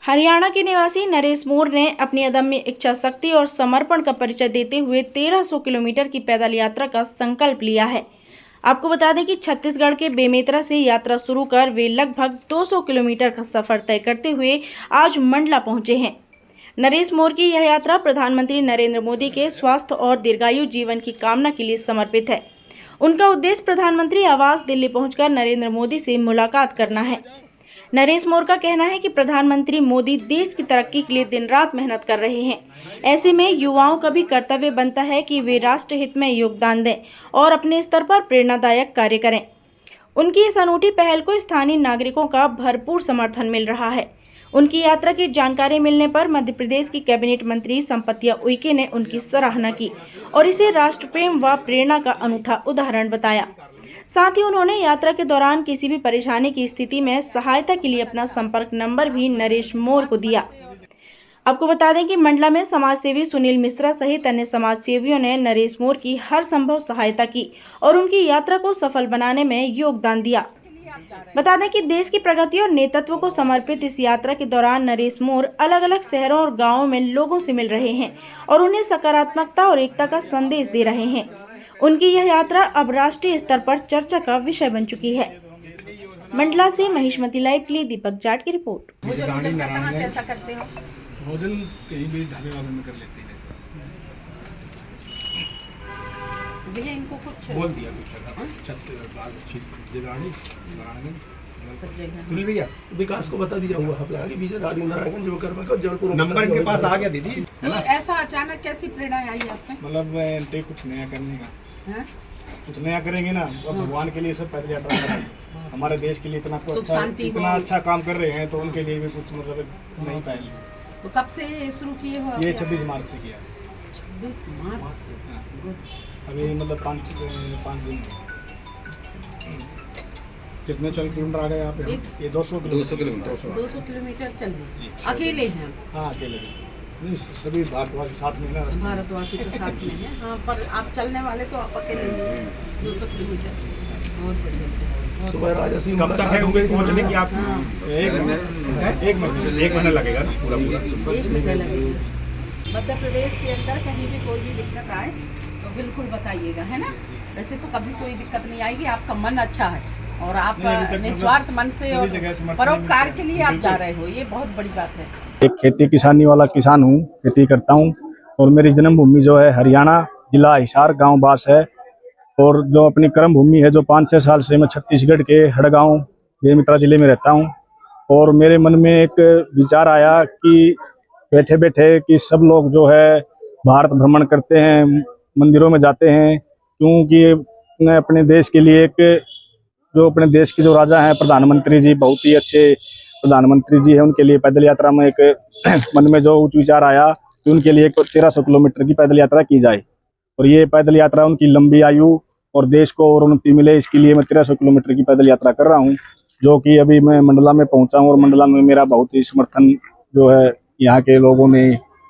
हरियाणा के निवासी नरेश मोर ने अपनी अदम्य इच्छा शक्ति और समर्पण का परिचय देते हुए 1300 किलोमीटर की पैदल यात्रा का संकल्प लिया है। आपको बता दें कि छत्तीसगढ़ के बेमेतरा से यात्रा शुरू कर वे लगभग 200 किलोमीटर का सफर तय करते हुए आज मंडला पहुंचे हैं। नरेश मोर की यह यात्रा प्रधानमंत्री नरेंद्र मोदी के स्वास्थ्य और दीर्घायु जीवन की कामना के लिए समर्पित है। उनका उद्देश्य प्रधानमंत्री आवास दिल्ली पहुंचकर नरेंद्र मोदी से मुलाकात करना है। नरेश मोर का कहना है कि प्रधानमंत्री मोदी देश की तरक्की के लिए दिन रात मेहनत कर रहे हैं। ऐसे में युवाओं का भी कर्तव्य बनता है कि वे राष्ट्र हित में योगदान दें और अपने स्तर पर प्रेरणादायक कार्य करें। उनकी इस अनूठी पहल को स्थानीय नागरिकों का भरपूर समर्थन मिल रहा है। उनकी यात्रा की जानकारी मिलने पर मध्य प्रदेश की कैबिनेट मंत्री संपत्तिया उइके ने उनकी सराहना की और इसे राष्ट्र प्रेम व प्रेरणा का अनूठा उदाहरण बताया। साथ ही उन्होंने यात्रा के दौरान किसी भी परेशानी की स्थिति में सहायता के लिए अपना संपर्क नंबर भी नरेश मोर को दिया। आपको बता दें कि मंडला में समाज सेवी सुनील मिश्रा सहित अन्य समाज सेवियों ने नरेश मोर की हर संभव सहायता की और उनकी यात्रा को सफल बनाने में योगदान दिया। बता दें कि देश की प्रगति और नेतृत्व को समर्पित इस यात्रा के दौरान नरेश मोर अलग अलग शहरों और गाँवों में लोगों से मिल रहे हैं और उन्हें सकारात्मकता और एकता का संदेश दे रहे हैं। उनकी यह यात्रा अब राष्ट्रीय स्तर पर चर्चा का विषय बन चुकी है। मंडला से महिष्मती लाइव के लिए दीपक जाट की रिपोर्ट। कैसा करते हो? भोजन कहीं भी ढाबे वाले में कर लेते हैं। भैया इनको कुछ बोल दिया सब जगह सुनील भैया विकास को बता दिया हुआ है जो करवा जबलपुर नंबर इनके पास आ गया दीदी, तो ऐसा अचानक कैसी प्रेरणा आई आप में? मतलब कुछ नया करने का हैं? कुछ नया करेंगे ना तो भगवान के लिए सब पैदल यात्रा करेंगे। हमारे देश के लिए इतना सुख शांति इतना हो। अच्छा काम कर रहे हैं तो उनके लिए भी कुछ मतलब नहीं पहल। तो कब से शुरू किए हो? ये 26 मार्च से किया। 26 मार्च से। अभी मतलब 5 दिन। कितने किलोमीटर आ गए आप? ये 200 किलोमीटर 200 किलोमीटर चल रहे। अकेले हैं? हाँ अकेले नहीं, सभी भारतवासी साथ में ना। भारतवासी तो साथ में हैं। हाँ, पर आप चलने वाले तो आप अकेले नहीं हैं। 200 किलोमीटर बहुत बढ़िया। सुबह राजा सिंह कब तक है उम्मीद पहुंचने की? आप एक महीना लगेगा पूरा 1 महीना लगेगा। मध्य प्रदेश के अंदर कहीं भी कोई भी दिक्कत आए तो बिल्कुल बताइएगा, है ना? वैसे तो कभी कोई दिक्कत नहीं आएगी। आपका मन अच्छा है और आप निस्वार्थ मन से और परोपकार के लिए आप जा रहे हो, ये बहुत बड़ी बात है। एक खेती किसानी वाला किसान हूँ, खेती करता हूँ और मेरी जन्मभूमि जो है हरियाणा, जिला हिसार, गांव बास है। और जो अपनी कर्म भूमि है जो 5-6 साल से मैं छत्तीसगढ़ के हड़गांव बेमेतरा जिले में रहता हूँ। और मेरे मन में एक विचार आया कि बैठे बैठे कि सब लोग जो है भारत भ्रमण करते हैं, मंदिरों में जाते हैं, क्योंकि अपने देश के लिए जो अपने देश के जो राजा हैं प्रधानमंत्री जी, बहुत ही अच्छे प्रधानमंत्री जी हैं, उनके लिए पैदल यात्रा में एक मन में जो उच्च विचार आया कि उनके लिए 1300 किलोमीटर की पैदल यात्रा की जाए। और ये पैदल यात्रा उनकी लंबी आयु और देश को और उन्नति मिले, इसके लिए मैं 1300 किलोमीटर की पैदल यात्रा कर रहा हूँ। जो कि अभी मैं मंडला में पहुँचा हूँ और मंडला में मेरा बहुत ही समर्थन जो है यहाँ के लोगों ने,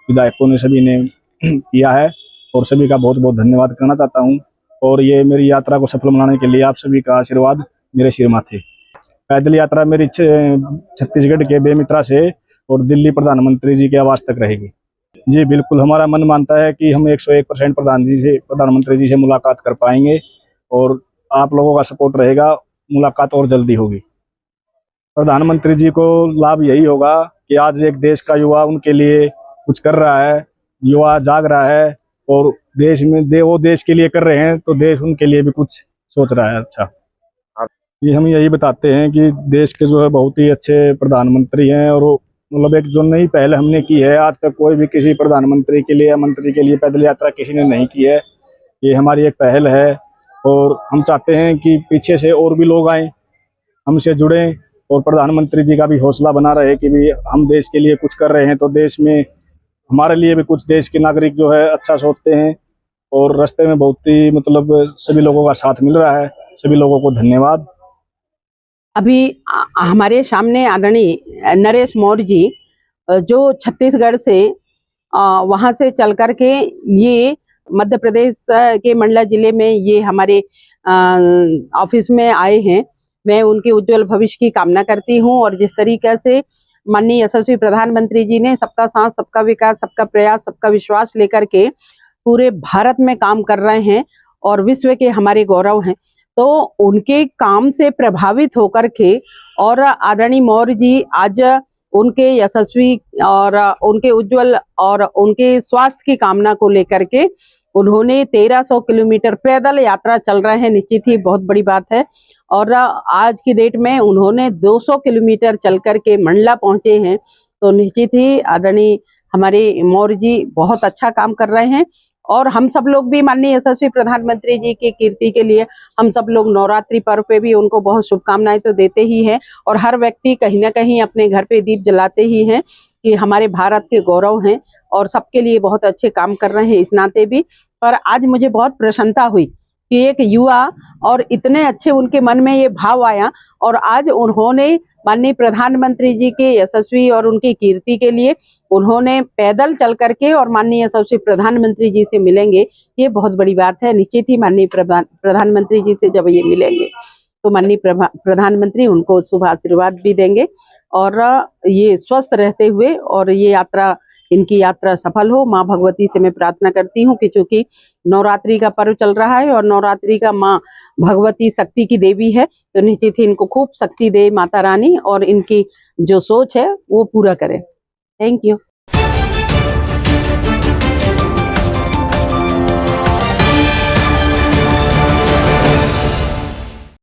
विधायकों ने, सभी ने किया है और सभी का बहुत बहुत धन्यवाद करना चाहता हूँ। और ये मेरी यात्रा को सफल बनाने के लिए आप सभी का आशीर्वाद मेरे सिर माथे। पैदल यात्रा मेरी छत्तीसगढ़ के बेमेतरा से और दिल्ली प्रधानमंत्री जी के आवास तक रहेगी। जी बिल्कुल, हमारा मन मानता है कि हम 101% प्रधानमंत्री जी से मुलाकात कर पाएंगे और आप लोगों का सपोर्ट रहेगा, मुलाकात और जल्दी होगी। प्रधानमंत्री जी को लाभ यही होगा कि आज एक देश का युवा उनके लिए कुछ कर रहा है, युवा जाग रहा है और देश में वो देश के लिए कर रहे हैं तो देश उनके लिए भी कुछ सोच रहा है। अच्छा, ये हम यही बताते हैं कि देश के जो है बहुत ही अच्छे प्रधानमंत्री हैं और मतलब एक जो नई पहल हमने की है, आज तक कोई भी किसी प्रधानमंत्री के लिए या मंत्री के लिए पैदल यात्रा किसी ने नहीं की है। ये हमारी एक पहल है और हम चाहते हैं कि पीछे से और भी लोग आएँ, हमसे जुड़ें और प्रधानमंत्री जी का भी हौसला बना रहे कि भी हम देश के लिए कुछ कर रहे हैं तो देश में हमारे लिए भी कुछ देश के नागरिक जो है अच्छा सोचते हैं। और रास्ते में बहुत ही मतलब सभी लोगों का साथ मिल रहा है, सभी लोगों को धन्यवाद। अभी हमारे सामने आदरणीय नरेश मोर जी जो छत्तीसगढ़ से वहां से चल कर के ये मध्य प्रदेश के मंडला जिले में ये हमारे ऑफिस में आए हैं। मैं उनके उज्जवल भविष्य की कामना करती हूं और जिस तरीके से माननीय यशस्वी प्रधानमंत्री जी ने सबका साथ, सबका विकास, सबका प्रयास, सबका विश्वास लेकर के पूरे भारत में काम कर रहे हैं और विश्व के हमारे गौरव हैं। तो उनके काम से प्रभावित होकर के और आदरणीय मौर्य जी आज उनके यशस्वी और उनके उज्जवल और उनके स्वास्थ्य की कामना को लेकर के उन्होंने 1300 किलोमीटर पैदल यात्रा चल रहे हैं। निश्चित ही बहुत बड़ी बात है। और आज की डेट में उन्होंने 200 किलोमीटर चल करके मंडला पहुंचे हैं। तो निश्चित ही आदरणीय हमारे मौर्य जी बहुत अच्छा काम कर रहे हैं और हम सब लोग भी माननीय यशस्वी प्रधानमंत्री जी की कीर्ति के लिए हम सब लोग नवरात्रि पर्व पे भी उनको बहुत शुभकामनाएं तो देते ही हैं और हर व्यक्ति कहीं ना कहीं अपने घर पे दीप जलाते ही हैं कि हमारे भारत के गौरव हैं और सबके लिए बहुत अच्छे काम कर रहे हैं इस नाते भी। पर आज मुझे बहुत प्रसन्नता हुई कि एक युवा और इतने अच्छे उनके मन में ये भाव आया और आज उन्होंने माननीय प्रधानमंत्री जी के यशस्वी और उनकी कीर्ति के लिए उन्होंने पैदल चल करके और माननीय यशस्वी प्रधानमंत्री जी से मिलेंगे। ये बहुत बड़ी बात है। निश्चित ही माननीय प्रधानमंत्री जी से जब ये मिलेंगे तो माननीय प्रधानमंत्री उनको शुभ आशीर्वाद भी देंगे और ये स्वस्थ रहते हुए और ये यात्रा इनकी यात्रा सफल हो। माँ भगवती से मैं प्रार्थना करती हूँ कि चूंकि नवरात्रि का पर्व चल रहा है और नवरात्रि का माँ भगवती शक्ति की देवी है तो निश्चित ही इनको खूब शक्ति दे माता रानी और इनकी जो सोच है वो पूरा करे। Thank you.